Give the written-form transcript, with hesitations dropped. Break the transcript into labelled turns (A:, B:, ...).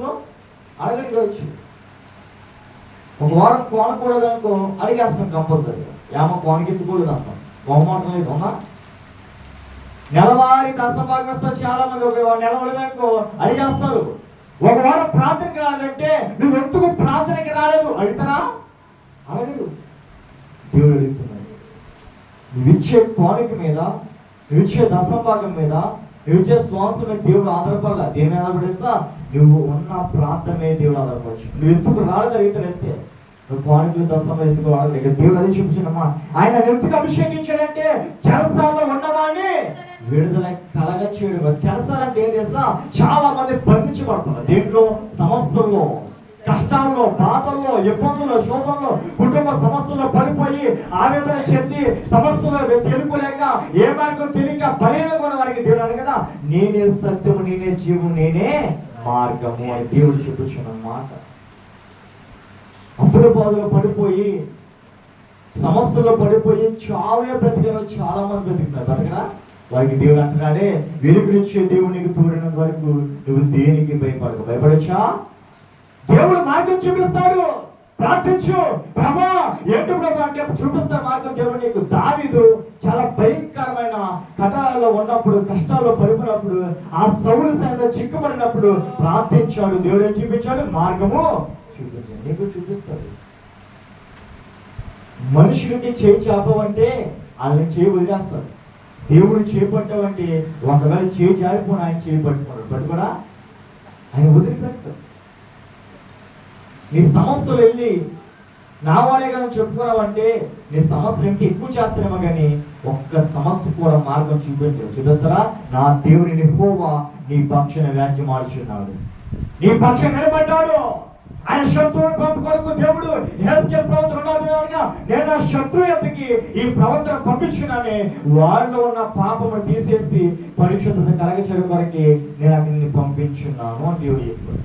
A: డబ్బులు అడగరికి వచ్చి ఒక వారం కోనకూడదు అనుకో అడిగేస్తాం కంపల్సరీగా. ఏమో కోనకెత్తుకూడదు అంటాం, బహుమానం లేదు. అవునా? నెలవారీ దశభాగం చాలా మంది ఒక నెల ఉండదనుకో అడిగేస్తారు. ఒక వారం ప్రార్థనకి రాలేదంటే నువ్వు ఎందుకు ప్రార్థనకి రాలేదు అడుగుతారా? అడగడు. దేవుడు అడుగుతున్నాడు. నువ్విచ్చే కోరిక మీద, నువ్విచ్చే దశభాగం మీద, నువ్విచ్చే శ్వాస మీద దేవుడు ఆధారపడాల. దేని మీద ఆధారపడిస్తా? నువ్వు ఉన్న ప్రార్థన మీద దేవుడు ఆధారపడచ్చు. నువ్వు ఎందుకు రాలేదు అడుగుతాడంతే. నువ్వు కోరికలు దశభాగం ఎందుకు రాలేదు? ఇక దేవుడు అది చూపించాడమ్మా. ఆయన ఎందుకు అభిషేకించాడంటే చెరసాల్లో ఉన్నవాడిని విడుదల కలగ చేయడం. చెరసాలంటే ఏం చేస్తా? చాలా మంది బంధించబడుతున్నారు. దేంట్లో? సమస్యల్లో, కష్టాల్లో, బాధల్లో, ఇబ్బందుల్లో, శోధనలో, కుటుంబ సమస్యల్లో పడిపోయి ఆవేదన చెంది సమస్యలో తెలుకోలేక ఏ మార్గం తెలియక భయంగా ఉన్న వారికి దేవుడు అన్నాడు కదా, నేనే సత్యము, నేనే జీవము, నేనే మార్గము అని దేవుడు చూపించాడన్నమాట. అప్పుడు బాధలో పడిపోయి సమస్యల్లో పడిపోయి చావే బ్రతికిన చాలా మంది బ్రతికినారు. బ్రతకరా? వారికి దేవుడు అంటున్నాడే, వెలుగునిచ్చే దేవుడు నీకు తోడినంత వరకు నువ్వు దేనికి భయపడకు. భయపడచ్చా? దేవుడు మార్గం చూపిస్తాడు. ప్రార్థించు. ప్రభా ఏంటి ప్రభా అంటే చూపిస్తాడు మార్గం దేవుడు నీకు. దావీదు చాలా భయంకరమైన కటాలలో ఉన్నప్పుడు, కష్టాల్లో పడిపోయినప్పుడు, ఆ సౌలు సైన్యంలో చిక్కుపడినప్పుడు ప్రార్థించాడు. దేవుడు ఏం చూపించాడు? మార్గము చూపించాడు. నీకు చూపిస్తాడు. మనుషులకి చేయి చాపవంటే వాళ్ళని చేయి వదిలేస్తాడు. దేవుడు చేపట్టావంటే ఒకవేళ చేయి జారిపోయిన ఆయన చేయి పట్టుకోడా ఆయన వదిలిపెడతాడు. నీ సమస్యలు వెళ్ళి నా వారే కానీ చెప్పుకున్నావంటే నీ సమస్యలు ఇంకా ఎక్కువ చేస్తారేమో కానీ ఒక్క సమస్య కూడా మార్గం చూపిస్తారా? నా దేవుని యెహోవా నీ పక్షాన వ్యాజ్యం ఆడుచున్నాడు, నీ పక్షం నిలబడ్డాడు. ఆయన శత్రువుని పంపు కొరకు దేవుడు హెజ్కేలు ప్రవక్తగా నేను నా శత్రువు ఎద్దకి ఈ ప్రవర్తన పంపించున్నానే, వారిలో ఉన్న పాపము తీసేసి పరిశుద్ధత కలగచేయడం కొరకే నేను అతన్ని పంపించున్నాను అని దేవుడు చెప్పాడు.